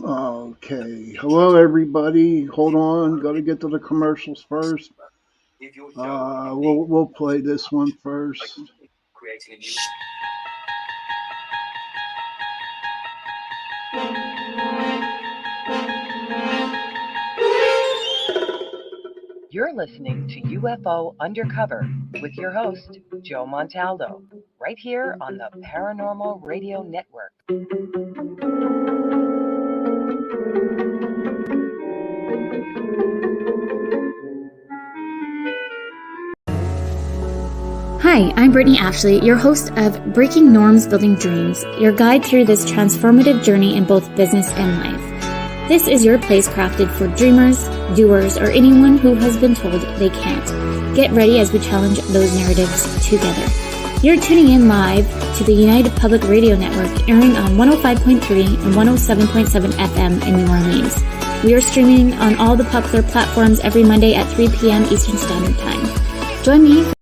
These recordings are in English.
Okay. Hello, everybody. Hold on. Got to get to the commercials first. We'll play this one first. You're listening to UFO Undercover with your host, Joe Montaldo, right here on the Paranormal Radio Network. Hi, I'm Brittany Ashley, your host of Breaking Norms Building Dreams, your guide through this transformative journey in both business and life. This is your place crafted for dreamers, doers, or anyone who has been told they can't. Get ready as we challenge those narratives together. You're tuning in live to the United Public Radio Network, airing on 105.3 and 107.7 FM in New Orleans. We are streaming on all the popular platforms every Monday at 3 p.m. Eastern Standard Time. Join me.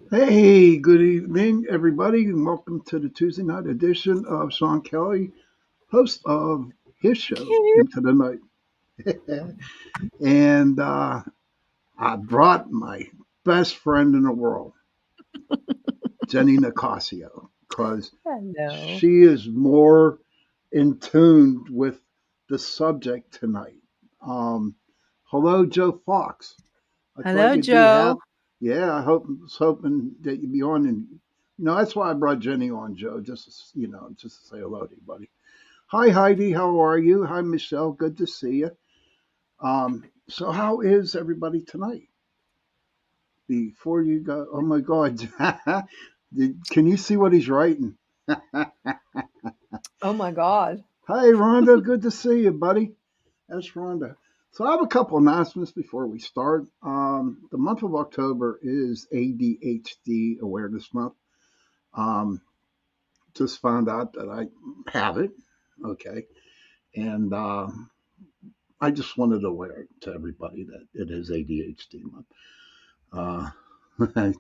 Hey, good evening, everybody, and welcome to the Tuesday night edition of Sean Kelly, host of his show, Into the Night. and I brought my best friend in the world, Jenny Nicasio, because Hello. she is more in tune with the subject tonight. Um, Hello, Joe Fox. I thought Hello, you'd be Joe. happy. Yeah, was hoping that you'd be on, and that's why I brought Jenny on, Joe, just to say hello to you, buddy. Hi, Heidi. How are you? Hi, Michelle. Good to see you. So how is everybody tonight? Before you go, oh my God, can you see what he's writing? Oh my God. Hi, Rhonda. Good to see you, buddy. That's Rhonda. So I have a couple announcements before we start. The month of October is ADHD Awareness Month. Um, just found out that I have it. Okay. And I just wanted to aware to everybody that it is ADHD month.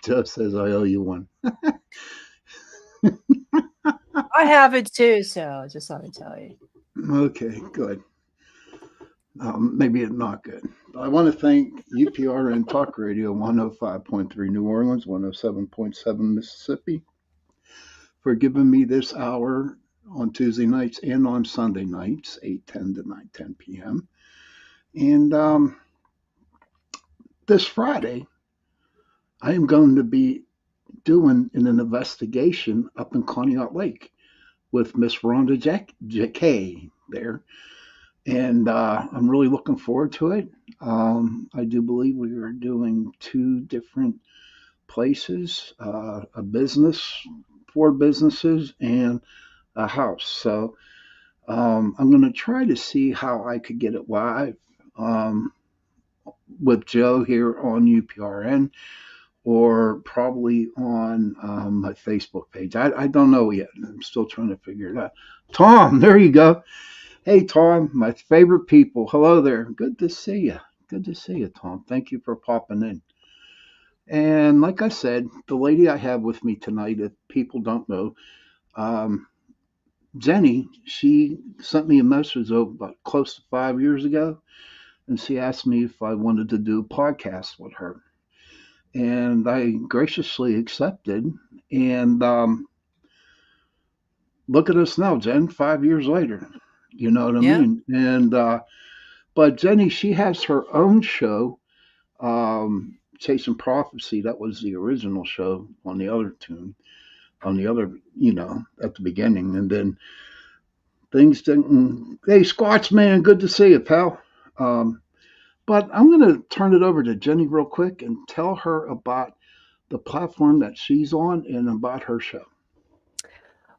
Jeff says I owe you one. I have it too, so just let me tell you. Okay, good. Maybe it's not good. I want to thank UPRN Talk Radio 105.3 New Orleans, 107.7 Mississippi for giving me this hour on Tuesday nights and on Sunday nights, 8:10 to 9:10 p.m. And this Friday, I am going to be doing an investigation up in Conneaut Lake with Miss Rhonda J.K. there. And I'm really looking forward to it. I do believe we are doing two different places, a business, four businesses, and a house. So I'm going to try to see how I could get it live with Joe here on UPRN or probably on my Facebook page. I don't know yet. I'm still trying to figure it out. Tom, there you go. Hey, Tom, my favorite people. Hello there. Good to see you. Good to see you, Tom. Thank you for popping in. And like I said, the lady I have with me tonight, if people don't know, um, Jenny, she sent me a message about close to 5 years ago. and she asked me if I wanted to do a podcast with her. And I graciously accepted. And look at us now, Jen, 5 years later. You know what I Yeah. mean? And but Jenny, she has her own show, Chasing Prophecy. That was the original show on the other tune, on the other, at the beginning. And then things didn't. Hey, Squatch man, good to see you, pal. Um, but I'm going to turn it over to Jenny real quick and tell her about the platform that she's on and about her show.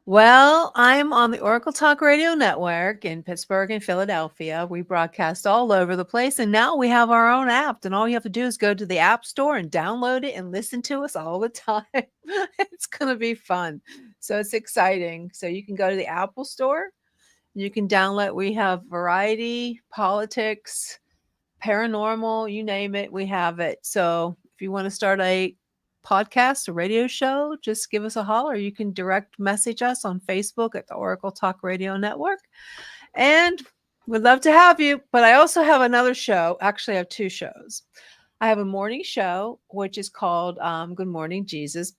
Well, I'm on the Oracle Talk Radio Network in Pittsburgh and Philadelphia. We broadcast all over the place, and now we have our own app. And all you have to do is go to the App Store and download it and listen to us all the time. It's going to be fun. So it's exciting. So you can go to the Apple Store. You can download. We have variety, politics, paranormal, you name it, we have it. So if you want to start a podcast, a radio show, just give us a holler. You can direct message us on Facebook at the Oracle Talk Radio Network. And we'd love to have you. But I also have another show. Actually, I have two shows. I have a morning show, which is called Good Morning Jesus.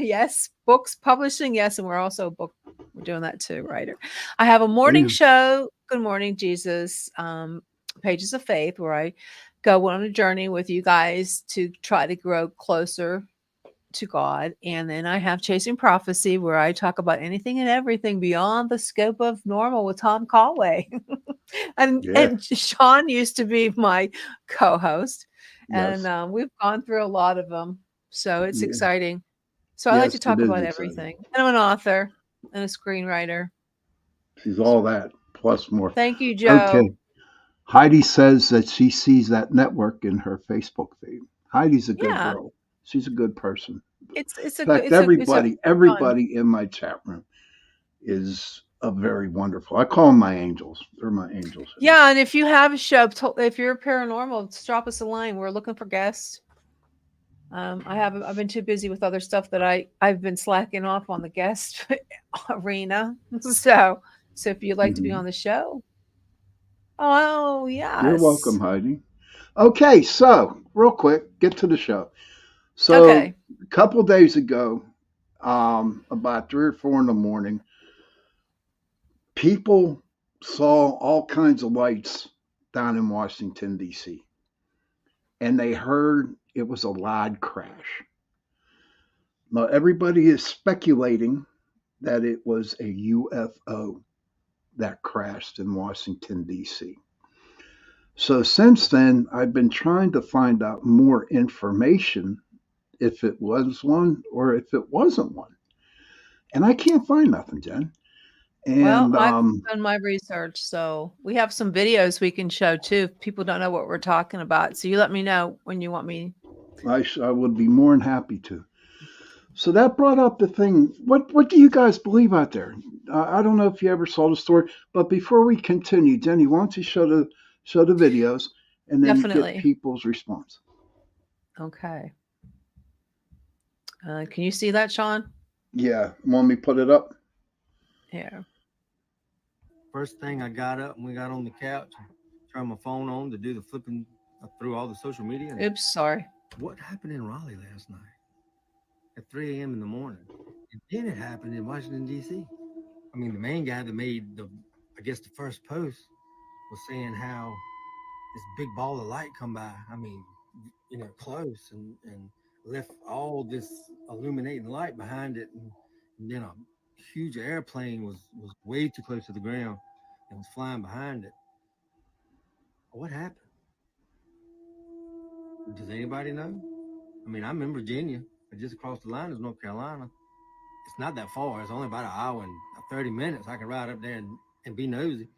Yes, books publishing. Yes, and we're also we're doing that too, writer. I have a morning show, Good Morning Jesus, Pages of Faith, where I go on a journey with you guys to try to grow closer to God. And then I have Chasing Prophecy, where I talk about anything and everything beyond the scope of normal with Tom Conway. Yeah. and Sean used to be my co-host, Yes. and we've gone through a lot of them. So it's Yeah. exciting. So I like Yes, to it talk is about exciting. everything. And I'm an author and a screenwriter. She's all that plus more. Thank you, Joe. Okay. Heidi says that she sees that network in her Facebook feed. Heidi's a good Yeah, girl. She's a good person. it's In a good fact, it's a everybody, fun. everybody in my chat room is a very wonderful. I call them my angels. They're my angels. Yeah, and if you have a show, if you're paranormal, drop us a line. We're looking for guests. I've been too busy with other stuff that I've been slacking off on the guest arena. So if you'd like to be Mhm. on the show, oh You're welcome, yes, Heidi. Okay, so real quick, get to the show. So okay. a couple days ago, about 3 or 4 in the morning, people saw all kinds of lights down in Washington, D.C., and they heard it was a loud crash. Now, everybody is speculating that it was a UFO that crashed in Washington, D.C. So, since then, I've been trying to find out more information if it was one or if it wasn't one. And I can't find nothing, Jen. Well, And I've done my research, so we have some videos we can show too. If people don't know what we're talking about, so you let me know when you want me. I would be more than happy to. So that brought up the thing. What do you guys believe out there? I don't know if you ever saw the story, but before we continue, Jenny, why don't you show the videos and then get Definitely. people's response? Okay. Can you see that, Sean? Yeah, want me to put it up? Here. First thing I got up and we got on the couch, turned my phone on to do the flipping through all the social media. And Oops, sorry. what happened in Raleigh last night at 3 a.m. in the morning? And then it happened in Washington, D.C. I mean, the main guy that made the first post was saying how this big ball of light come by. I mean, close and left all this illuminating light behind it. And then a huge airplane was way too close to the ground and was flying behind it. What happened? Does anybody know? I mean, I'm in Virginia, but just across the line is North Carolina. It's not that far. It's only about an hour and 30 minutes. I can ride up there and be nosy.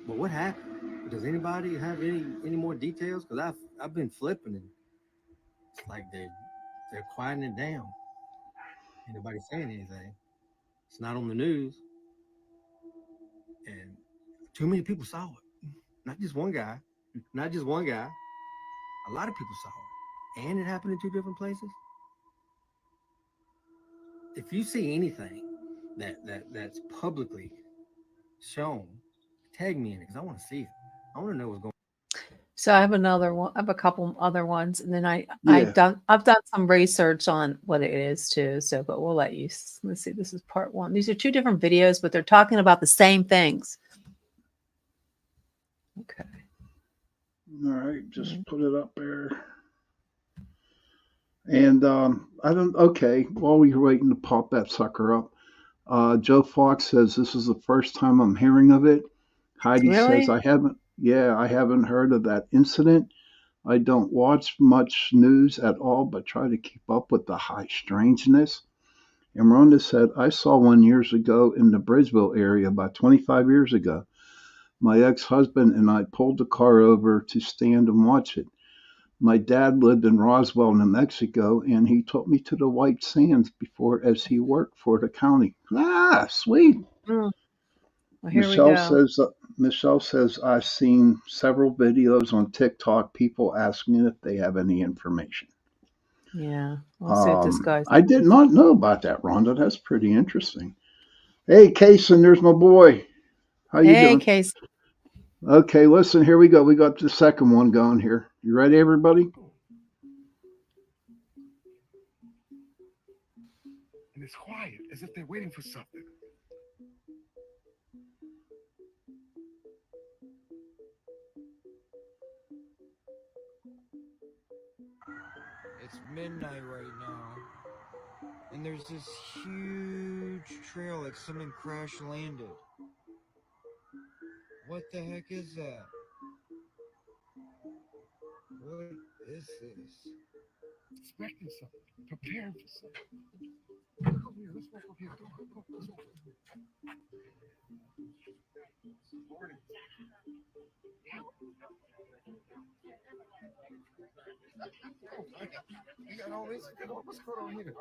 But what happened? Does anybody have any more details? Because I've been flipping and it's like they're quieting it down. Anybody saying anything? It's not on the news. And too many people saw it. Not just one guy. Not just one guy. A lot of people saw it. And it happened in two different places. If you see anything that's publicly shown, tag me in it because I want to see it. I want to know what's going. So I have another one. I have a couple other ones, and then Yeah, I've done some research on what it is too. So, but we'll let you. Let's see. This is part one. These are two different videos, but they're talking about the same things. Okay. all right, just put it up there. And I don't. Okay, while we're waiting to pop that sucker up, Joe Fox says this is the first time I'm hearing of it. Heidi says Really? I haven't. Yeah, I haven't heard of that incident. I don't watch much news at all, but try to keep up with the high strangeness. And Rhonda said, I saw one years ago in the Bridgeville area, about 25 years ago. My ex husband and I pulled the car over to stand and watch it. My dad lived in Roswell, New Mexico, and he took me to the White Sands before as he worked for the county. Ah, sweet. Mm. Well, here we Michelle go. says, Michelle says, I've seen several videos on TikTok, people asking if they have any information. Yeah. We'll see what this guy I did says. not know about that, Rhonda. That's pretty interesting. Hey, Kason, there's my boy. How you Hey, doing? Case. Okay, listen, here we go. We got the second one going here. You ready, everybody? And it's quiet, as if they're waiting for something. It's midnight right now, and there's this huge trail like something crash landed. What the heck is that? What is this? Expecting something, preparing for something. Come here, let's walk over here. Come on, let's walk over here. Morning. You got all this? What's going on here?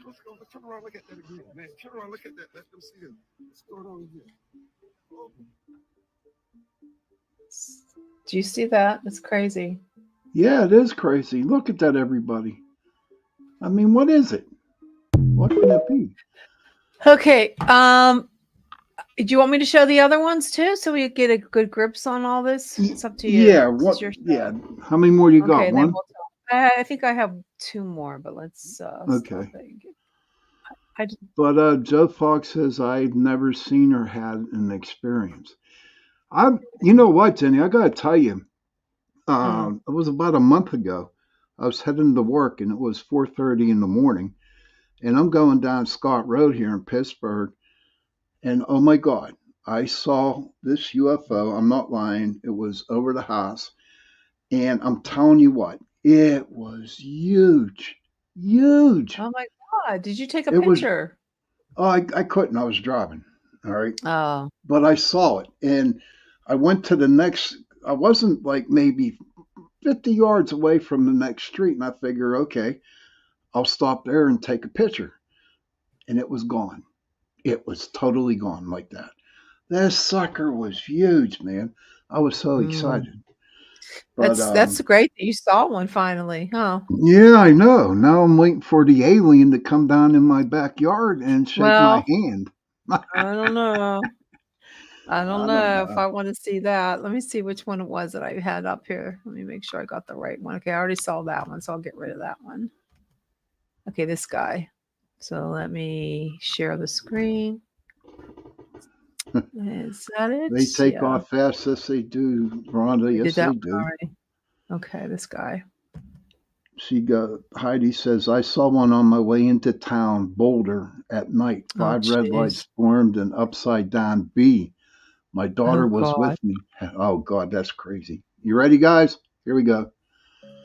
Let's go. Let's turn around, look at that again, man. Turn around, look at that. Let them see it. What's going on here? Oh. Do you see that? It's crazy. Yeah, it is crazy. Look at that, everybody. I mean, what is it? What can it be? Okay. Do you want me to show the other ones too, so we get a good grips on all this? It's up to you. Yeah, This is your show. Yeah, how many more you got? Okay, then One? we'll talk. I think I have two more, but let's stop Okay. it. I just, But Joe Fox says I've never seen or had an experience. You know what, Jenny? I gotta tell you, it was about a month ago. I was heading to work, and it was 4:30 in the morning, and I'm going down Scott Road here in Pittsburgh, and oh my God, I saw this UFO. I'm not lying. It was over the house, and I'm telling you what, it was huge, huge. oh my God, did you take a It was. picture? Oh, I couldn't. I was driving. All right. Oh, But I saw it, and I went to the next. I wasn't like maybe 50 yards away from the next street, and I figure, okay, I'll stop there and take a picture. And it was gone. It was totally gone like that. That sucker was huge, man. I was so excited. But that's great that you saw one finally, huh? yeah, I know. Now I'm waiting for the alien to come down in my backyard and shake my Well, hand. I don't know. I don't I don't know if know. I want to see that. Let me see which one it was that I had up here. Let me make sure I got the right one. Okay, I already saw that one, so I'll get rid of that one. Okay, this guy. So let me share the screen. Is that it? They take Yeah. off fast as they do, Rhonda. I Yes, did that they one do. already. Okay, this guy. Heidi says, I saw one on my way into town, Boulder, at night. Oh, 5 red lights jeez. formed an upside down B. My daughter Oh, was God. with me. Oh, God, that's crazy. You ready, guys? Here we go.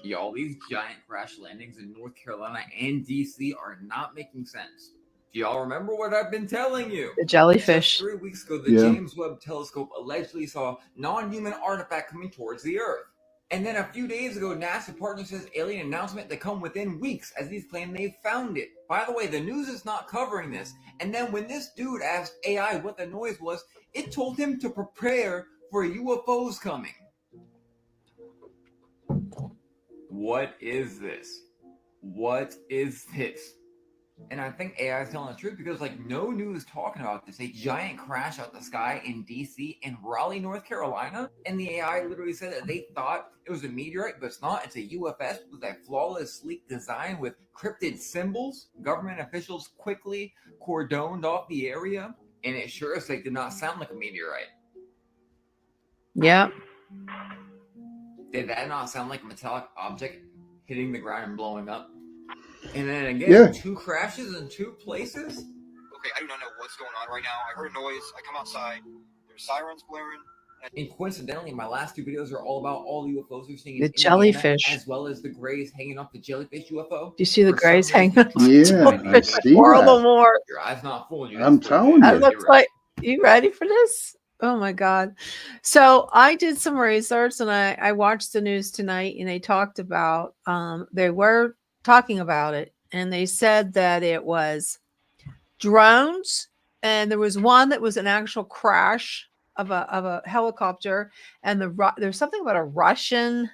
Y'all, these giant crash landings in North Carolina and DC are not making sense. Do y'all remember what I've been telling you? The jellyfish. Just 3 weeks ago, the Yeah. James Webb Telescope allegedly saw a non-human artifact coming towards the Earth. And then a few days ago, NASA partner says alien announcement to come within weeks as these claim they've found it. By the way, the news is not covering this. And then when this dude asked AI what the noise was, it told him to prepare for UFOs coming. What is this? What is this? And I think AI is telling the truth because, like, no news talking about this. A giant crash out the sky in DC and Raleigh, North Carolina. And the AI literally said that they thought it was a meteorite, but it's not. It's a UFS with a flawless, sleek design with cryptid symbols. Government officials quickly cordoned off the area, and it sure as heck did not sound like a meteorite. Yeah. Did that not sound like a metallic object hitting the ground and blowing up? And then again, Yeah. 2 crashes in 2 places? Okay, I do not know what's going on right now. I heard a noise. I come outside. There's sirens blaring. And coincidentally, my last 2 videos are all about all the UFOs we're seeing in The Indiana, jellyfish. as well as the grays hanging off the jellyfish UFO. Do you see the For grays some reason, hanging off it's Yeah, trying to I find see More that. the more. Your eyes not fooled you. I'm That's what it telling is. you. That looks You're right. like, you ready for this? Oh my God. So I did some research and I watched the news tonight and they talked about, they were talking about it and they said that it was drones and there was one that was an actual crash of a helicopter and there's something about a Russian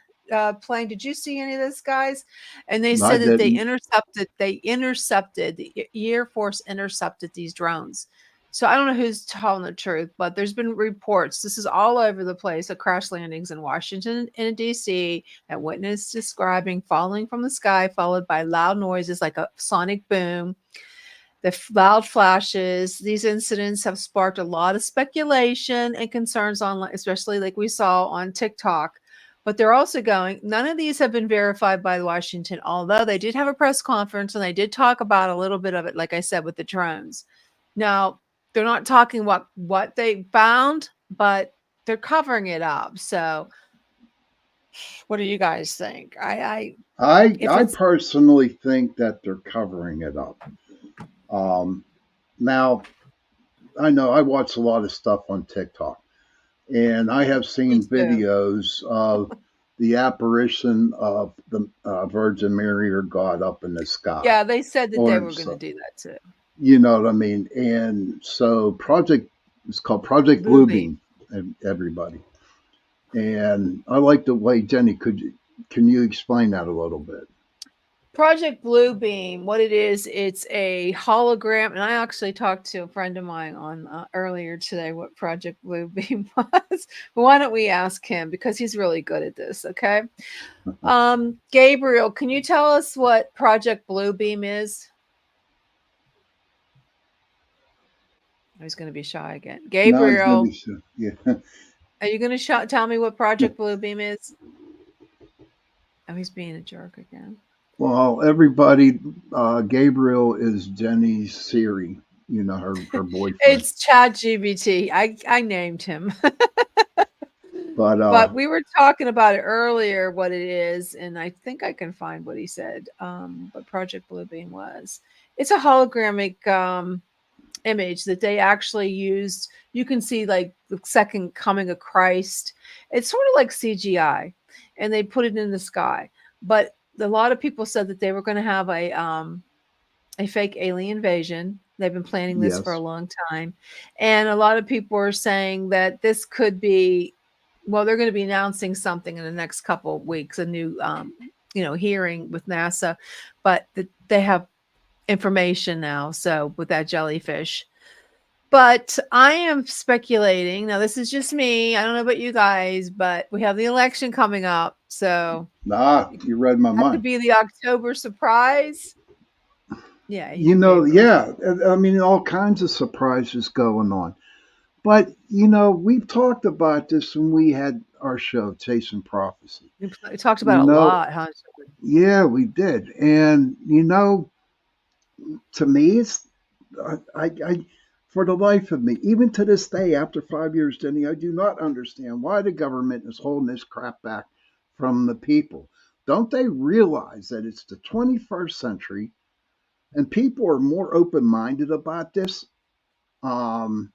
plane. Did you see any of this, guys? And they I said that they didn't. intercepted the Air Force intercepted these drones. So I don't know who's telling the truth, but there's been reports. This is all over the place of crash landings in Washington and DC that witness describing falling from the sky, followed by loud noises like a sonic boom. The loud flashes. These incidents have sparked a lot of speculation and concerns online, especially like we saw on TikTok. But they're also going, none of these have been verified by Washington, although they did have a press conference and they did talk about a little bit of it, like I said, with the drones. Now, they're not talking what they found, but they're covering it up. So what do you guys think? If I it's personally think that they're covering it up. Now, I know I watch a lot of stuff on TikTok, and I have me seen too. videos of the apparition of the Virgin Mary or God up in the sky, Yeah, they said that they or were going to so, do that too. you know what I mean. And so, it's called Project Bluebeam. Bluebeam. Everybody, and I like the way Jenny. Can you explain that a little bit? Project Bluebeam, what it is, it's a hologram. And I actually talked to a friend of mine on earlier today what Project Bluebeam was. But why don't we ask him because he's really good at this? Okay. Gabriel, can you tell us what Project Bluebeam is? Oh, he's going to be shy again. No, it's gonna Gabriel, be so. Yeah. are you going to tell me what Project Bluebeam is? Oh, he's being a jerk again. Well, everybody, Gabriel is Jenny's Siri. You know her boyfriend. It's Chad GBT. I named him. But But we were talking about it earlier, what it is, and I think I can find what he said. What Project Bluebeam was. It's a hologramic image that they actually used. You can see like the second coming of Christ. It's sort of like CGI, and they put it in the sky. But a lot of people said that they were going to have a fake alien invasion. They've been planning this for a yes, long time. And a lot of people are saying that this could be, well, they're going to be announcing something in the next couple of weeks, a new, hearing with NASA, but they have information now. So with that jellyfish, but I am speculating. Now, this is just me. I don't know about you guys, but we have the election coming up. So nah, you read my that could mind. be the October surprise. Yeah, You you know, Gabriel. yeah. I mean, all kinds of surprises going on. But we've talked about this when we had our show, Chasing Prophecy. We talked about You it a know, lot, huh? yeah, we did. And to me, it's I for the life of me, even to this day, after 5 years, Denny, I do not understand why the government is holding this crap back from the people. Don't they realize that it's the 21st century and people are more open minded about this? Um,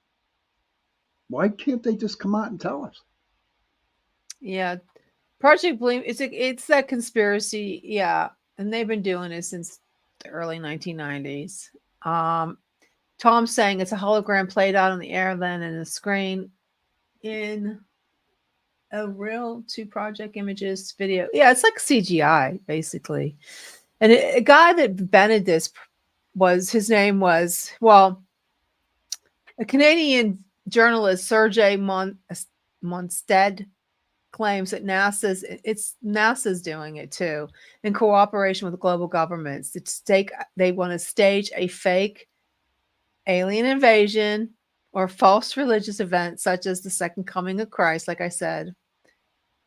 why can't they just come out and tell us? Yeah, Project Bloom. It's that conspiracy. Yeah, and they've been doing it since the early 1990s. Um, Tom's saying it's a hologram played out on the air, then in the screen in a real 2 project images video. Yeah, it's like CGI basically. And a guy that invented this his name was, well, a Canadian journalist, Sergei Monstead, claims that NASA's doing it too, in cooperation with global governments. They want to stage a fake alien invasion or false religious event, such as the second coming of Christ, like I said.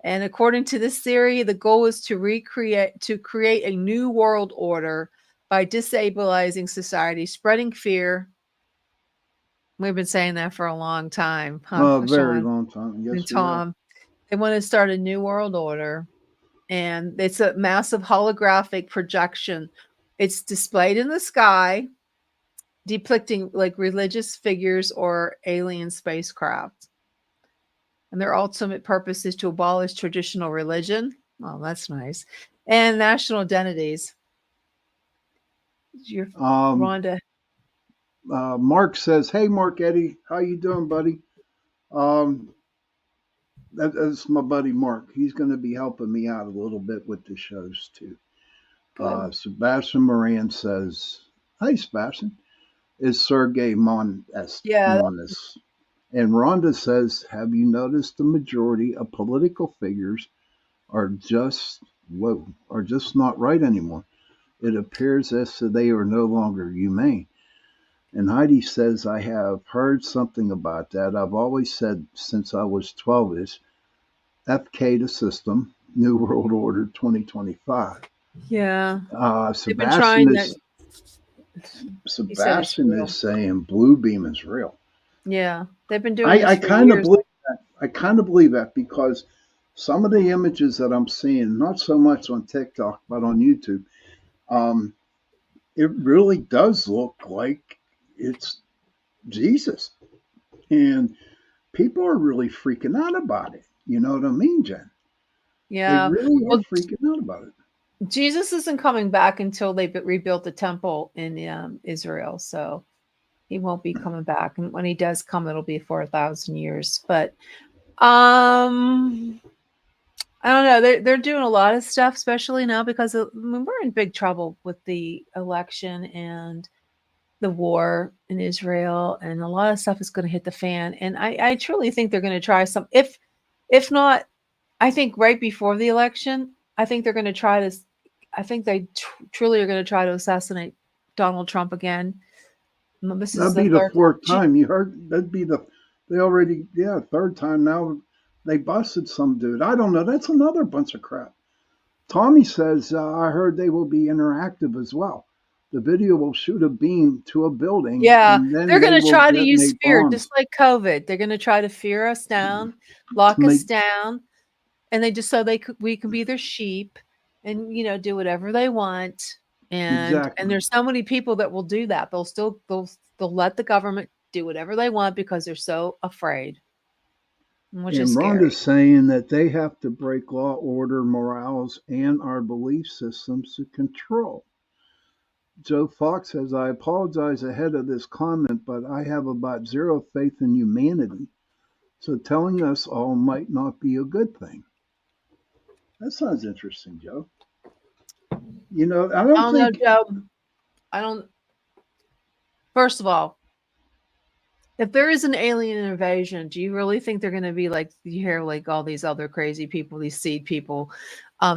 And according to this theory, the goal is to create a new world order by destabilizing society, spreading fear. We've been saying that for a long time, huh, Very Sean long time. and Yes, we have. Tom. They want to start a new world order, and it's a massive holographic projection. It's displayed in the sky, depicting like religious figures or alien spacecraft. And their ultimate purpose is to abolish traditional religion. Oh, that's nice. And national identities. Your Um, Rhonda. Mark says, "Hey, Mark Eddie, how you doing, buddy?" Um, that's my buddy Mark. He's going to be helping me out a little bit with the shows too. Good. Sebastian Moran says, "Hi, Sebastian. Is Sergey Yeah. Monis?" And Rhonda says, "Have you noticed the majority of political figures are just not right anymore? It appears as if they are no longer humane." And Heidi says, "I have heard something about that. I've always said since I was 12 is FK the system, New World Order 2025." Yeah. They've been Sebastian trying that. is He said it's Sebastian real. is saying Blue Beam is real. Yeah. They've been doing I this for kind of years. believe that. I kind of believe that because some of the images that I'm seeing, not so much on TikTok, but on YouTube, um, it really does look like it's Jesus. And people are really freaking out about it. You know what I mean, Jen? They Yeah. really are Well, freaking out about it. Jesus isn't coming back until they rebuilt the temple in Israel. So he won't be coming back. And when he does come, it'll be for 1,000 years. But I don't know. They're doing a lot of stuff, especially now because we're in big trouble with the election and the war in Israel, and a lot of stuff is going to hit the fan. And I truly think they're going to try some. If not, I think right before the election, I think they're going to try to. I think they truly are going to try to assassinate Donald Trump again. This is That'd the be the third fourth time. time. You heard? That'd be third time now. They busted some dude. I don't know. That's another bunch of crap. Tommy says, I heard they will be interactive as well. The video will shoot a beam to a building Yeah, and then they're they going to will try to use detonate fear, bombs just like COVID. They're going to try to fear us down, to lock us make down, and they just so we can be their sheep, and do whatever they want. And exactly. there's so many people that will do that. They'll let the government do whatever they want because they're so afraid, which is And scary. Rhonda's saying that they have to break law, order, morals, and our belief systems to control. Joe Fox says, I apologize ahead of this comment, but I have about zero faith in humanity. So telling us all might not be a good thing. That sounds interesting, Joe. I I don't don't know, think. Joe. I don't. First of all, if there is an alien invasion, do you really think they're going to be like you hear like all these other crazy people, these seed people,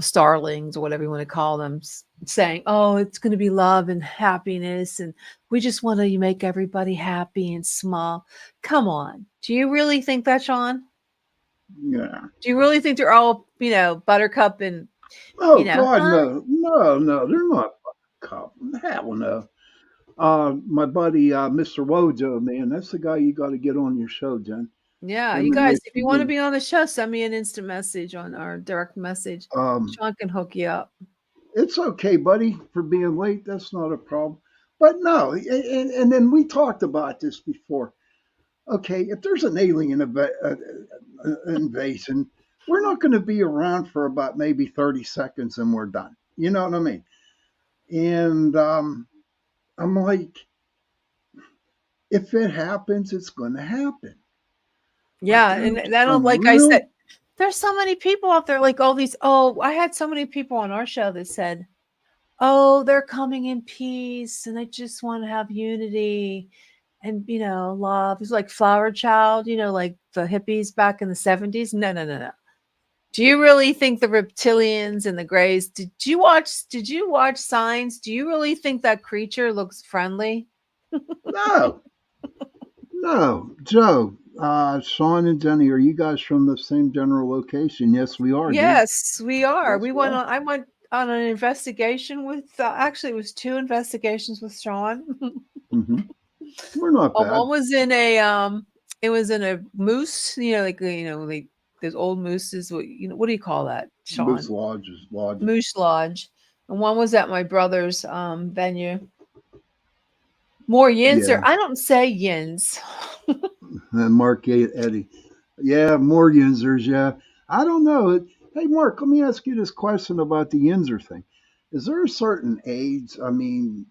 starlings or whatever you want to call them, saying, "Oh, it's going to be love and happiness, and we just want to make everybody happy and small." Come on, do you really think that, Sean? Yeah. Do you really think they're all buttercup and Oh God, huh? no, no, they're not cop. Hell no. My buddy, Mr. Wojo, man, that's the guy you got to get on your show, Jen. Yeah, Him you and guys, Rich if you want to Lee. be on the show, send me an instant message on our direct message. Um, Sean can hook you up. it's okay, buddy, for being late. That's not a problem. But no, and then we talked about this before. Okay, if there's an alien invasion, we're not going to be around for about maybe 30 seconds and we're done. You know what I mean? And I'm like, if it happens, it's going to happen. But Yeah, and there's I don't some like I said, real. there's so many people out there like all these. Oh, I had so many people on our show that said, oh, they're coming in peace and they just want to have unity and, love. It's like Flower Child, like the hippies back in the 70s. No, no, no, no. Do you really think the reptilians and the grays, did you watch Signs? Do you really think that creature looks friendly? No, no, Joe. Sean and Jenny, are you guys from the same general location? Yes, we are, dude. Yes, we are. Yes, We we went are. on I went on an investigation with actually it was two investigations with Sean. Hmm. We're not One bad. was in a it was in a moose, like those old mooses, what do you call that, Moose Sean? lodges, lodges. Moose Lodge. And one was at my brother's venue. More yins Yeah, or I don't say yins. and Mark Eddie. Yeah, more Yinzers. Yeah, I don't know. Hey, Mark, let me ask you this question about the Yinzer thing. Is there a certain age? I mean,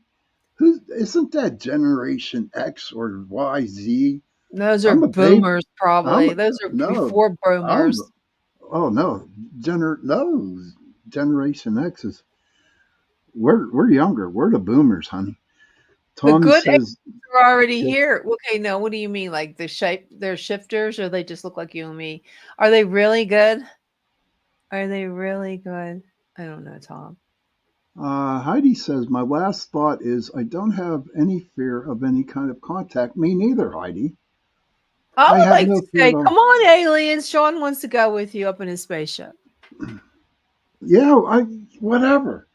who isn't that Generation X or Y Z? Those are I'm a babe. boomers I'm probably. Those are no. before I'm boomers. oh no. No. Generation X is we're younger. We're the boomers, honey. The Tommy good says are already yeah, here. Okay, no, what do you mean? Like the shape, they're shifters, or they just look like you and me? Are they really good? Are they really good? I don't know, Tom. Heidi says, my last thought is I don't have any fear of any kind of contact. Me neither, Heidi. I I would have like no to fear at say, all. come on, aliens. Sean wants to go with you up in his spaceship. Yeah, whatever.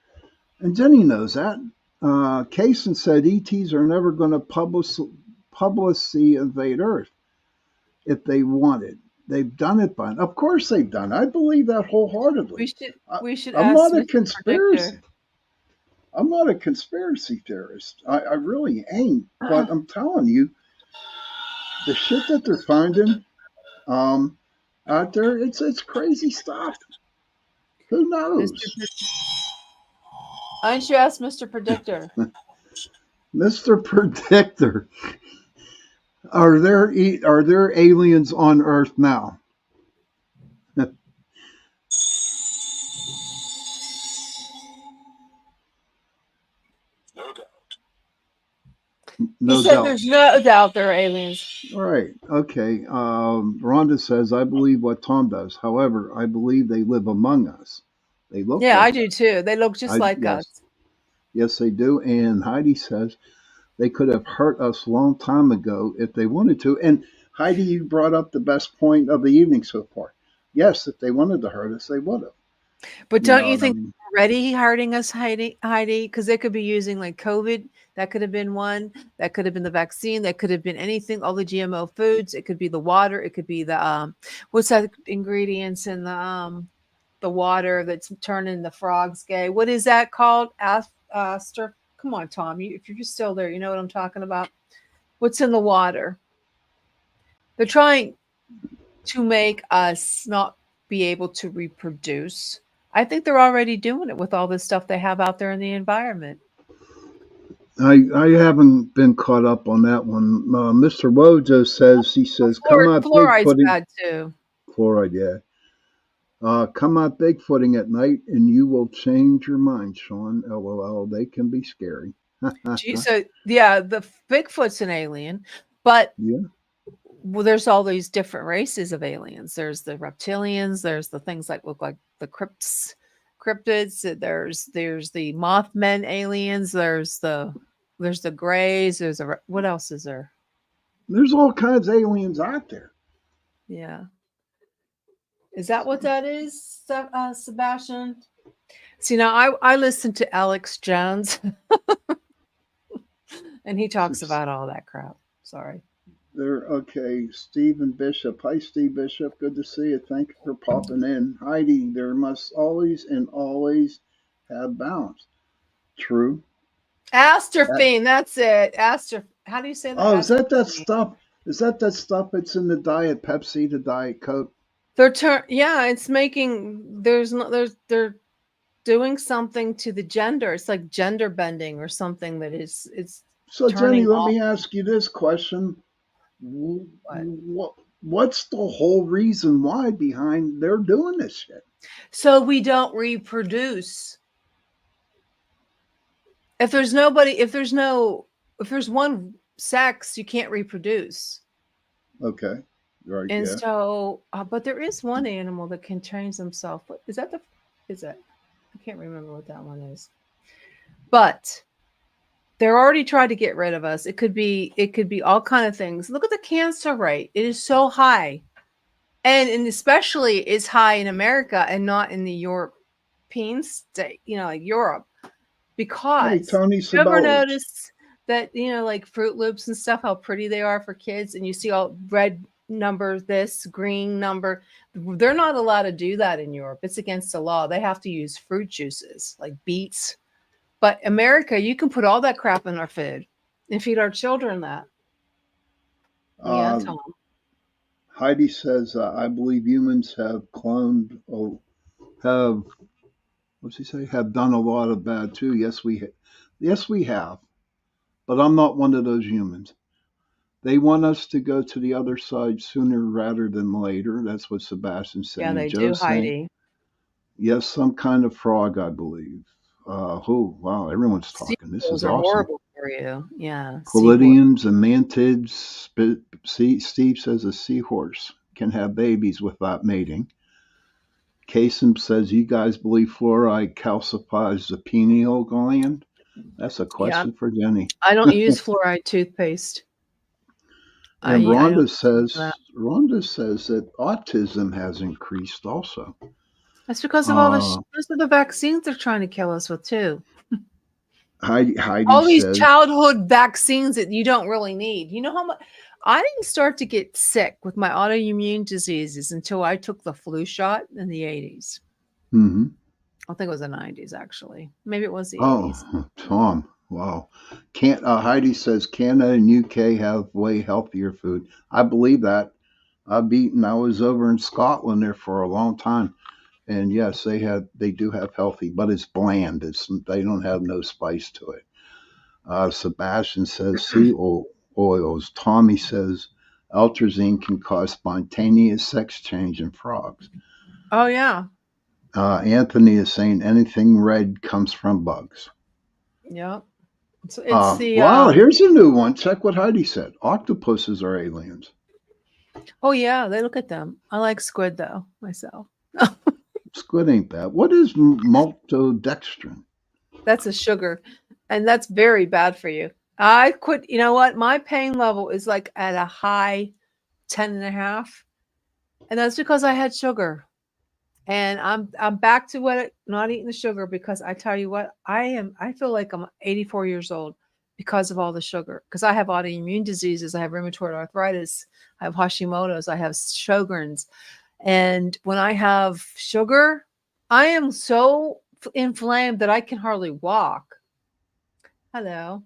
And Jenny knows that. Kaysen said ETs are never going to publicly invade Earth if they wanted. They've done it by. Of course, they've done. I believe that We wholeheartedly. should I, we should I'm ask not a Mr. conspiracy. Predictor. I'm not a conspiracy theorist. I really ain't. But I'm telling you, the shit that they're finding um, out there, it's crazy stuff. Who Mr. knows, Why don't you ask Mr. Predictor? Mister Predictor? Are there aliens on Earth now? He No said doubt. there's no doubt there are aliens. All right. Okay. Rhonda says, I believe what Tom does. However, I believe they live among us. They look Yeah, I like do us. too. They look just like us. Yes. Yes, they do. And Heidi says they could have hurt us a long time ago if they wanted to. And Heidi, you brought up the best point of the evening so far. Yes, if they wanted to hurt us, they would have. But You don't know you what I think mean? they're already hurting us, Heidi? Because they could be using like COVID. That could have been one. That could have been the vaccine. That could have been anything. All the GMO foods. It could be the water. It could be the what's that ingredients in the water that's turning the frogs gay? What is that called? Aster. Come on, Tom. If you're still there, you know what I'm talking about. What's in the water? They're trying to make us not be able to reproduce. I think they're already doing it with all this stuff they have out there in the environment. I haven't been caught up on that one. Mr. Wojo says, he says, come out Fluoride's Bigfooting. bad too. Fluoride, yeah. Come out Bigfooting at night and you will change your mind, Sean. LOL. They can be scary. So yeah, the Bigfoot's an alien, but Yeah. well, there's all these different races of aliens. There's the reptilians. There's the things that look like the cryptids. There's the Mothman aliens. There's the grays. What else is there? There's all kinds of aliens out there. Yeah. Is that what that is, Sebastian? See, now I listen to Alex Jones, and he talks about all that crap. Sorry. They're okay. Stephen Bishop. Hi, Steve Bishop. Good to see you. Thank you for popping in. Heidi, there must always have balance. True. That, Astrophene, that's it. How do you say that? oh, is that Astrophene. stuff? Is that stuff that's in the Diet Pepsi, the Diet Coke? Yeah, it's making there's no there's they're doing something to the gender. It's like gender bending or something that is it's So, Jenny, turning let off me ask you this question: what. What's the whole reason why behind they're doing this shit? So we don't reproduce. if there's one sex, you can't reproduce. Okay. Right. And Yeah. so, but there is one animal that can change himself. What is that? I can't remember what that one is. But they're already trying to get rid of us. It could be all kind of things. Look at the cancer rate. It is so high. And especially it's high in America and not in the European state, like Europe. Hey, Because Tony you ever Sabelos. notice that, like Fruit Loops and stuff, how pretty they are for kids, and you see all red number this, green number. They're not allowed to do that in Europe. It's against the law. They have to use fruit juices like beets. But America, you can put all that crap in our food and feed our children that. Yeah, Uh, Tom. Heidi says, I believe humans have cloned, have, what's he say, have done a lot of bad too. Yes, we have. But I'm not one of those humans. They want us to go to the other side sooner rather than later. That's what Sebastian's Yeah, saying. they do, Joe's saying, Heidi. yes, some kind of frog, I believe. Wow, everyone's talking. This is Sequels are awesome. horrible for you. Yeah, sequels. Palladiums and mantids. Steve says a seahorse can have babies without mating. Kasem says, you guys believe fluoride calcifies the pineal gland? That's a Yeah, question for Jenny. I don't use fluoride toothpaste. And I don't use that. Rhonda says that autism has increased also. That's because of Uh, those are the vaccines they're trying to kill us with too. Heidi All these says, childhood vaccines that you don't really need. You know how much I didn't start to get sick with my autoimmune diseases until I took the flu shot in the 80s. mm-hmm. I think it was the 90s actually. Maybe it was the 80s. Oh, Tom, wow. Can't Heidi says Canada and UK have way healthier food. I believe that. I was over in Scotland there for a long time, and yes, they do have healthy, but it's bland. They don't have no spice to it. Sebastian says oils. Tommy says Eltrazine can cause spontaneous sex change in frogs. Oh yeah. Anthony is saying anything red comes from bugs. Yep. So it's the Wow, here's a new one. Check what Heidi said. Octopuses are aliens. oh yeah, they look at them. I like squid though myself. Squid ain't bad. What is maltodextrin? That's a sugar, and that's very bad for you. I quit. You know what? My pain level is like at a high 10.5, and that's because I had sugar. And I'm back to not eating the sugar because I tell you what, I feel like I'm 84 years old because of all the sugar. Because I have autoimmune diseases, I have rheumatoid arthritis, I have Hashimoto's, I have Sjogren's, and when I have sugar, I am so inflamed that I can hardly walk. Hello.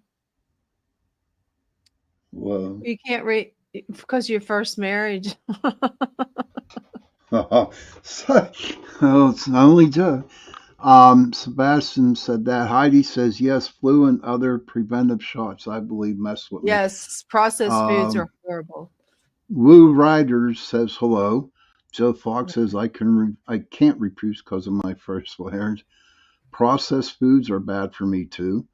Whoa. You can't read because of your first marriage. Oh, it's only Joe. Sebastian said that. Heidi says yes. Flu and other preventive shots, I believe, mess with me. Yes, processed foods are Um, horrible. Woo Riders says hello. Joe Fox says I can't reproduce because of my first larynx. Processed foods are bad for me too.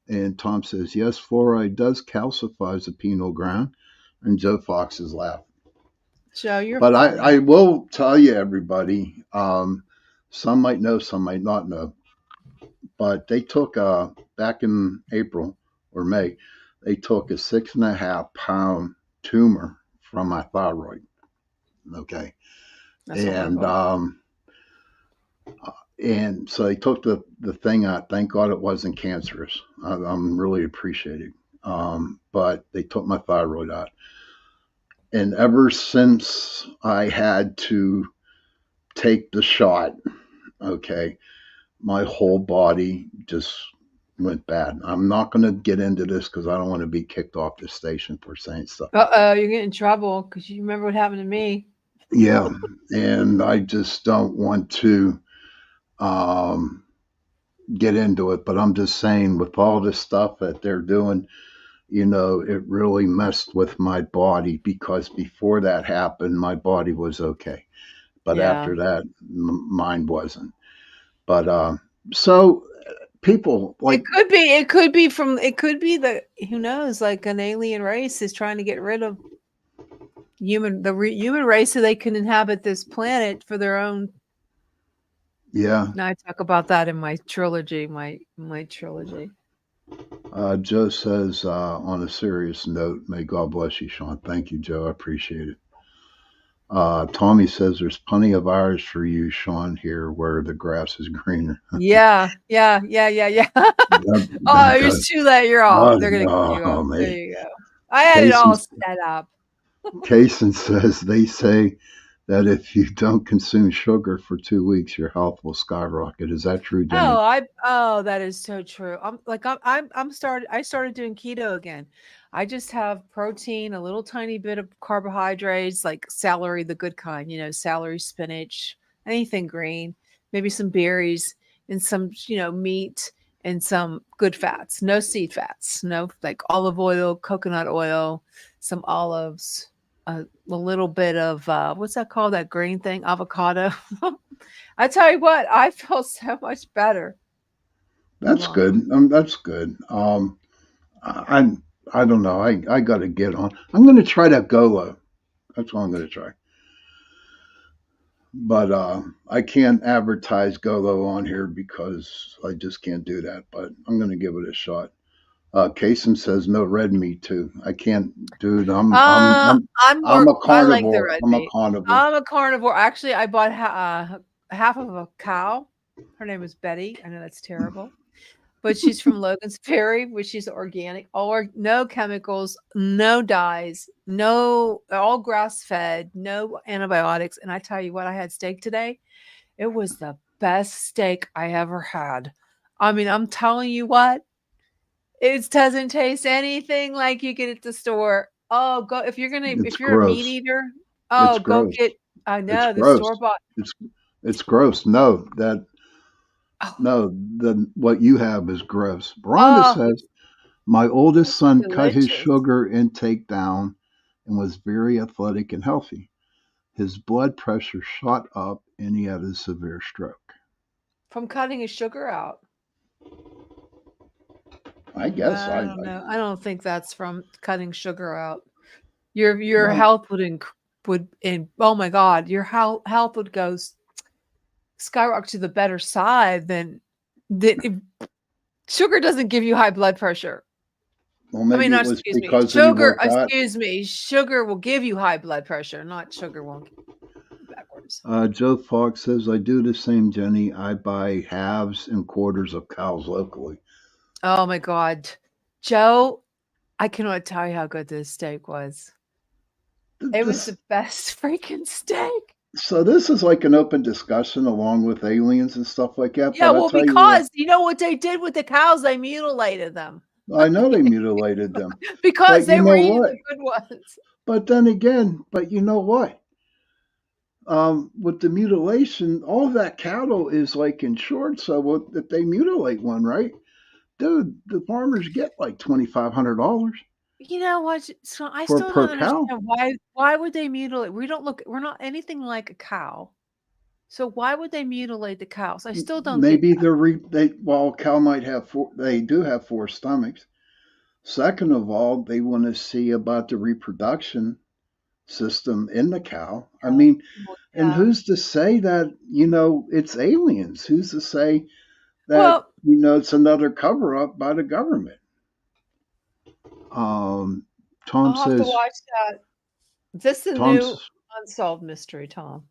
And Tom says yes. Fluoride does calcifies the pineal gland. And Joe Fox is laughing. Joe, you're But funny. I will tell you, everybody, some might know, some might not know, but they took, back in April or May, they took a 6.5 pound tumor from my thyroid. Okay. That's And, horrible. and so they took the thing out. Thank God it wasn't cancerous. I'm really appreciative. But they took my thyroid out. And ever since I had to take the shot, okay, my whole body just went bad. I'm not going to get into this because I don't want to be kicked off the station for saying stuff like that. You're getting in trouble because you remember what happened to me. Yeah, and I just don't want to um, get into it, but I'm just saying with all this stuff that they're doing, it really messed with my body because before that happened, my body was okay. But Yeah. after that, mine wasn't. But so people like It could be from. It could be the. Who knows? Like an alien race is trying to get rid of human race so they can inhabit this planet for their own. yeah. Now I talk about that in my trilogy. My trilogy. Joe says, on a serious note, may God bless you, Sean. Thank you, Joe. I appreciate it. Tommy says there's plenty of hours for you, Sean, here where the grass is greener. Yeah. Oh, it's too late. You're off. They're gonna kick you off. There Mate. you go. I had it Kaysen, all set up. Kaysen says they say that if you don't consume sugar for 2 weeks, your health will skyrocket. Is that true, Jenny? That is so true. I started doing keto again. I just have protein, a little tiny bit of carbohydrates, like celery, the good kind, celery, spinach, anything green, maybe some berries and some, meat and some good fats, no seed fats, no like olive oil, coconut oil, some olives, a little bit of what's that called? That green thing, avocado. I tell you what, I feel so much better. That's good. That's good. I I don't know. I got to get on. I'm going to try that Golo. That's what I'm going to try. But I can't advertise Golo on here because I just can't do that. But I'm going to give it a shot. Kasem says no red meat too. I can't, dude. I'm a I like the carnivore. red I'm a meat. carnivore. I'm a carnivore. Actually, I bought half of a cow. Her name is Betty. I know that's terrible, but she's from Logan's Ferry, which is organic, no chemicals, no dyes, no all grass fed, no antibiotics. And I tell you what, I had steak today. It was the best steak I ever had. I mean, I'm telling you what, it doesn't taste anything like you get at the store. Oh, go if It's you're a meat gross. eater, It's oh, go gross. get I It's know the gross. store bought. It's it's gross. No, Oh, what you have is gross. Rhonda oh, says my oldest it's son cut his delicious. sugar intake down and was very athletic and healthy. His blood pressure shot up and he had a severe stroke. From cutting his sugar out. I guess I I don't know. I don't think that's from cutting sugar out. Your well, health oh my God, your health would go skyrocket to the better side than sugar doesn't give you high blood pressure. well I mean, maybe it not was excuse me. because he worked out. Sugar will give you high blood pressure, not sugar won't backwards. Joe Fox says I do the same, Jenny. I buy halves and quarters of cows locally. Oh my God. Joe, I cannot tell you how good this steak was. It was This the best freaking steak. so this is like an open discussion along with aliens and stuff like that. Yeah, But I well, tell you what, because you know what they did with the cows? They mutilated them I know they mutilated them, because but you they were know eating what? the good ones. But then again, but you know what? With the mutilation, all that cattle is like insured. So if they mutilate one, right, dude, the farmers get like $2,500 You know what? So I for still don't per cow. understand why would they mutilate? We're not anything like a cow. So why would they mutilate the cows? I still don't get Maybe that. well, cow might have four. They do have four stomachs. Second of all, they want to see about the reproduction system in the cow. I Yeah. mean, Well, and yeah. who's to say that, it's aliens? Who's to say that, Well, it's another cover up by the government? Tom I'll have to says, watch that. This is a new Tom's unsolved mystery, Tom.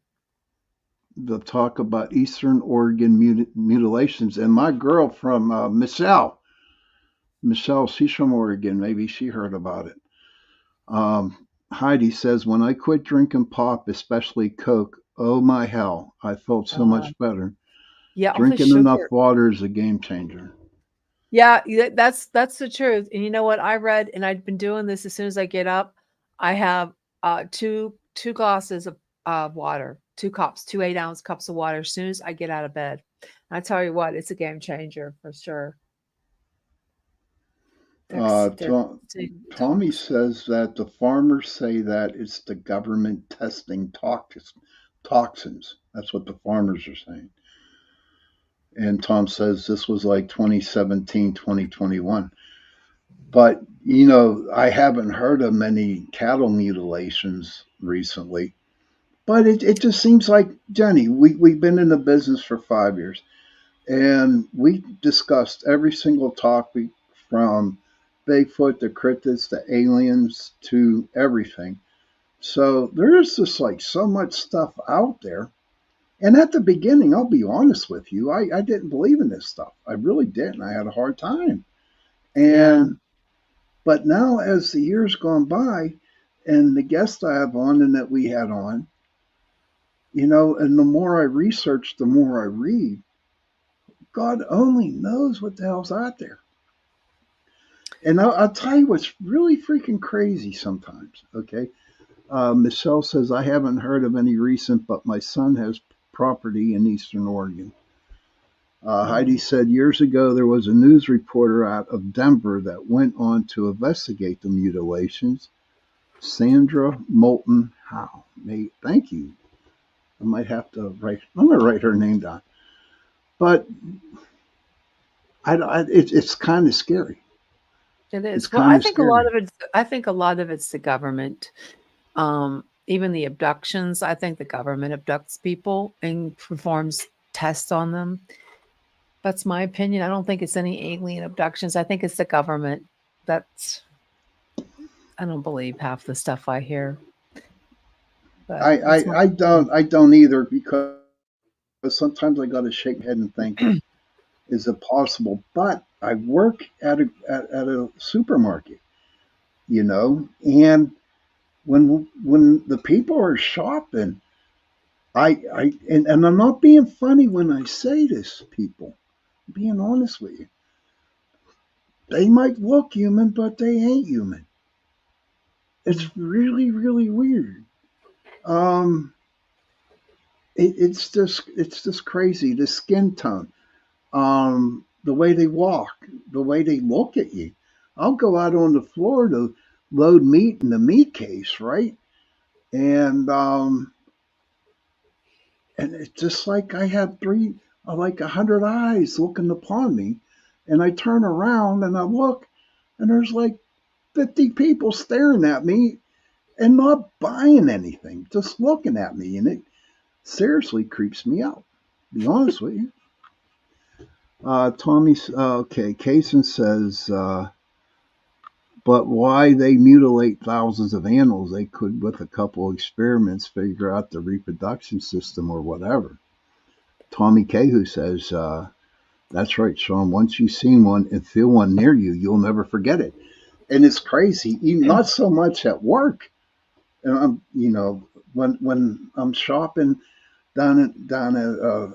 the talk about Eastern Oregon mutilations. And my girl from Michelle, she's from Oregon. Maybe she heard about it. Heidi says, when I quit drinking pop, especially Coke, oh my hell, I felt so Uh, much better. yeah, all the Drinking enough sugar. water is a game changer. Yeah, that's the truth. And you know what I read, and I've been doing this as soon as I get up. I have two glasses of water, 2 cups, 2 8-ounce cups of water as soon as I get out of bed. And I tell you what, it's a game changer for sure. They're Tommy says that the farmers say that it's the government testing toxins. That's what the farmers are saying. And Tom says this was like 2017, 2021. But, I haven't heard of many cattle mutilations recently. But it just seems like, Jenny, we've been in the business for 5 years. And we discussed every single topic from Bigfoot to cryptids to aliens to everything. So there is just like so much stuff out there. And at the beginning, I'll be honest with you, I didn't believe in this stuff. I really didn't. I had a hard time. Yeah. And but now as the years gone by and the guests I have on and that we had on, and the more I research, the more I read, God only knows what the hell's out there. And I'll tell you what's really freaking crazy sometimes. Okay. Michelle says, I haven't heard of any recent, but my son has property in Eastern Oregon. Heidi said, years ago, there was a news reporter out of Denver that went on to investigate the mutilations. Sandra Moulton Howe. Thank you. I might have to I'm going to write her name down. But it's kind of scary. It It's is. Well, kind of scary. I think a lot of it's the government. Even the abductions, I think the government abducts people and performs tests on them. That's my opinion. I don't think it's any alien abductions. I think it's the government. That's I don't believe half the stuff I hear. But that's my opinion. I don't either because sometimes I got to shake my head and think, is it possible? But I work at a supermarket, and when the people are shopping, and I'm not being funny when I say this, people. I'm being honest with you. They might look human, but they ain't human. It's really, really weird. Um, it's just crazy. The skin tone, the way they walk, the way they look at you. I'll go out on the floor to load meat in the meat case, right? And and it's just like I have like 100 eyes looking upon me, and I turn around and I look, and there's like 50 people staring at me and not buying anything, just looking at me, and it seriously creeps me out. To be honest with you. Tommy, okay, Kaysen says, but why they mutilate thousands of animals? They could, with a couple experiments, figure out the reproduction system or whatever. Tommy Cahu says, that's right, Sean. Once you've seen one and feel one near you, you'll never forget it. And it's crazy, not so much at work. And when I'm shopping down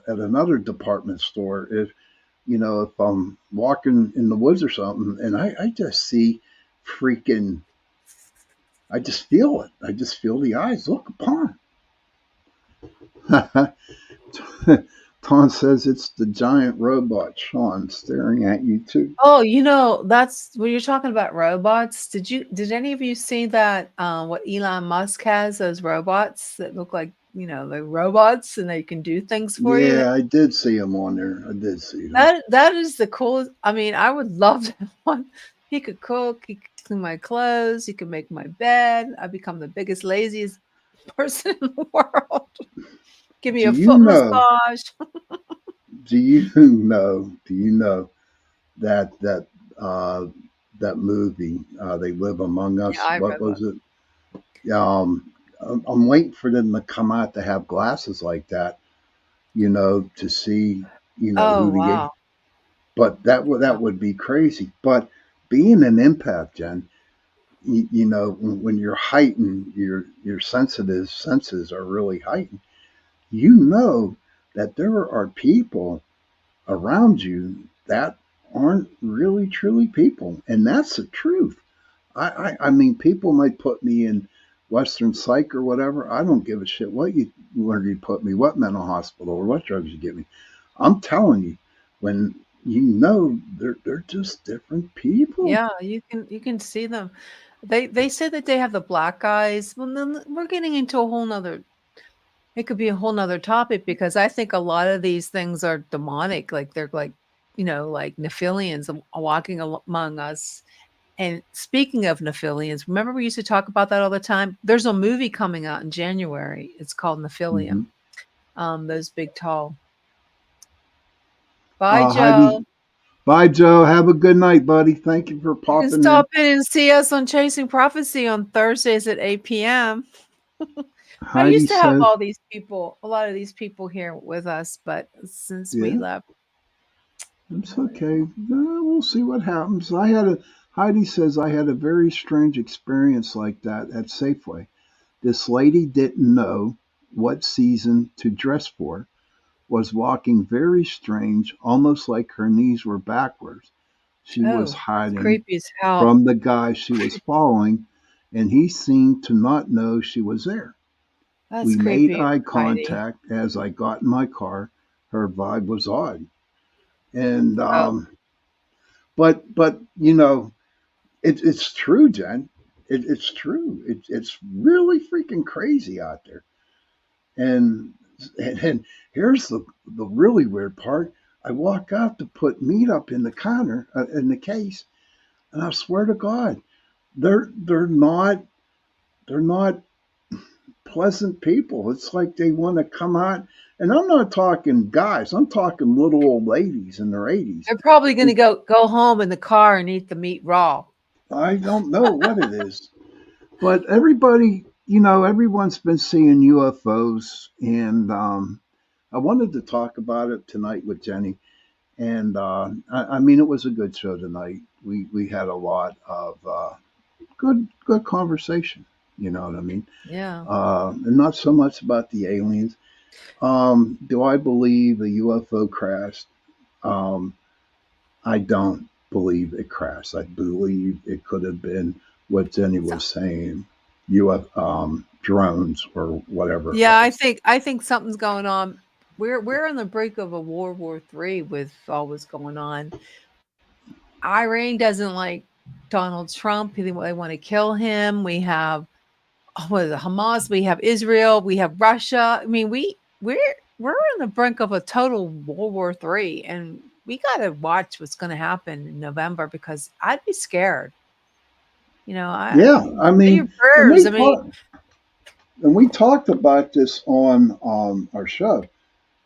at another department store, if I'm walking in the woods or something, and I just see freaking, I just feel it. I just feel the eyes look upon. Tom says it's the giant robot Sean staring at you too. Oh, that's when you're talking about robots. Did any of you see that what Elon Musk has, those robots that look like, the robots and they can do things for you? Yeah, I did see him on there. I did see him. That is the coolest. I mean, I would love to have one. He could cook, he could clean my clothes, he could make my bed. I become the biggest, laziest person in the world. Give me Do a you foot know? massage. Do you know? Do you know that uh, that movie, They Live Among Yeah, Us? I What read was one. it? I'm waiting for them to come out to have glasses like that, to see, Oh, who the. wow. But that would be crazy. But being an empath, Jen, when you're heightened, your sensitive senses are really heightened. You know that there are people around you that aren't really truly people, and that's the truth. I mean, people might put me in Western psych or whatever. I don't give a shit where you put me, what mental hospital or what drugs you give me. I'm telling you, when they're just different people. Yeah, you can see them. They say that they have the black eyes. Well, then we're getting into a whole nother. It could be a whole nother topic because I think a lot of these things are demonic. Like they're like, like Nephilians walking among us. And speaking of Nephilians, remember we used to talk about that all the time? There's a movie coming out in January. It's called Hmm. Nephilium. Those big tall. Bye, Heidi, Joe. bye, Joe. Have a good night, buddy. Thank you for You can popping in. stop in and see us on Chasing Prophecy on Thursdays at 8 p.m. I Heidi used to have says, a lot of these people here with us, but since we yeah, left, it's okay. We'll see what happens. Heidi says, I had a very strange experience like that at Safeway. This lady didn't know what season to dress for, was walking very strange, almost like her knees were backwards. She was oh, that's hiding creepy as hell. from the guy she was following, and he seemed to not know she was there. That's We made creepy, eye Heidi. contact as I got in my car. Her vibe was odd. And, Oh, but it's true, Jen. It's true. It's really freaking crazy out there. And and here's the really weird part. I walk out to put meat up in the counter in the case, and I swear to God, they're not they're not pleasant people. It's like they want to come out, and I'm not talking guys. I'm talking little old ladies in their 80s. they're probably going to go home in the car and eat the meat raw. I don't know what it is, but everyone's been seeing UFOs, and I wanted to talk about it tonight with Jenny. And I mean, it was a good show tonight. We had a lot of good conversation. You know what I mean? Yeah. And not so much about the aliens. Do I believe a UFO crashed? Um, I don't believe it crashed. I believe it could have been what Jenny So, was saying, drones or whatever it yeah, I was. think I think something's going on. We're on the brink of a World War III with all what's going on. Iran doesn't like Donald Trump. They want to kill him. We have what is it, Hamas. We have Israel. We have Russia. I mean, we're on the brink of a total World War III, and we got to watch what's going to happen in November because I'd be scared. I Yeah, I say your mean, and prayers. we I mean, talked and we talked about this on our show.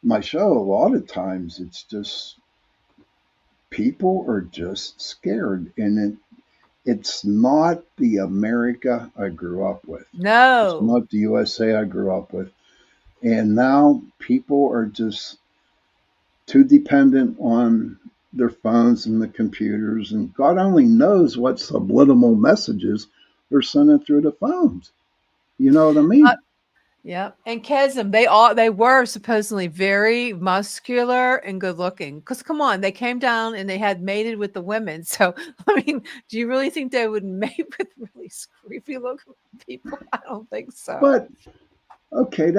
My show, a lot of times, it's just people are just scared, and it's not the America I grew up with. It's no. not the USA I grew up with. And now people are just too dependent on their phones and the computers, and God only knows what subliminal messages they're sending through the phones. You know what I Uh, mean? yeah, and Kesem, they were supposedly very muscular and good looking. Because come on, they came down and they had mated with the women. So I mean, do you really think they would mate with really creepy looking people? I don't think so. But okay, I'm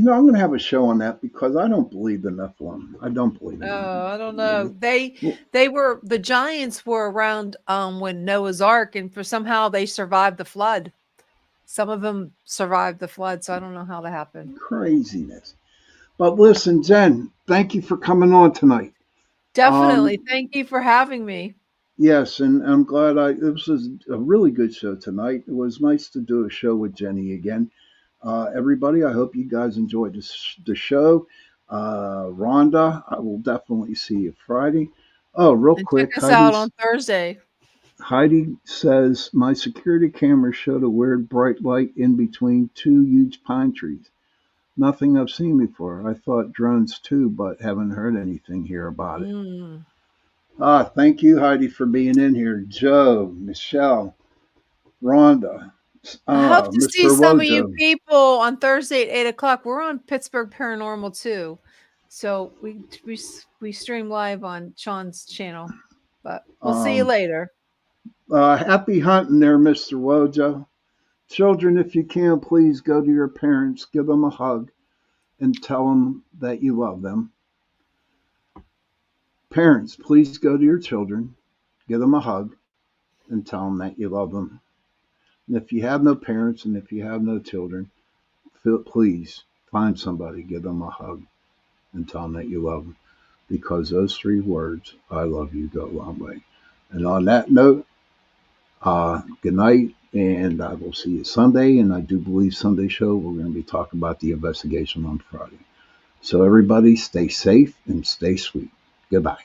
going to have a show on that because I don't believe the Nephilim. I don't believe in Oh, them. I don't You know. know? Well, The giants were around when Noah's Ark, and for somehow they survived the flood. Some of them survived the flood, so I don't know how that happened. craziness. But listen, Jen, thank you for coming on tonight. Definitely. Um, Thank you for having me. yes, and I'm glad this was a really good show tonight. It was nice to do a show with Jenny again. Everybody, I hope you guys enjoyed the show. Rhonda, I will definitely see you Friday. Oh, real And check quick, us out on Thursday. Heidi says my security camera showed a weird bright light in between two huge pine trees. Nothing I've seen before. I thought drones too, but haven't heard anything here about it. Mm. Thank you, Heidi, for being in here. Joe, Michelle, Rhonda, I hope to see Mr. some of you Wojo. people on Thursday at 8 o'clock. We're on Pittsburgh Paranormal too, so we stream live on Sean's channel. But we'll see you Um, later. Happy hunting there, Mr. Wojo. Children, if you can, please go to your parents, give them a hug, and tell them that you love them. Parents, please go to your children, give them a hug, and tell them that you love them. And if you have no parents and if you have no children, please find somebody, give them a hug, and tell them that you love them. Because those 3 words, I love you, go a long way. And on that note, good night, and I will see you Sunday. And I do believe Sunday show, we're going to be talking about the investigation on Friday. So everybody stay safe and stay sweet. Goodbye.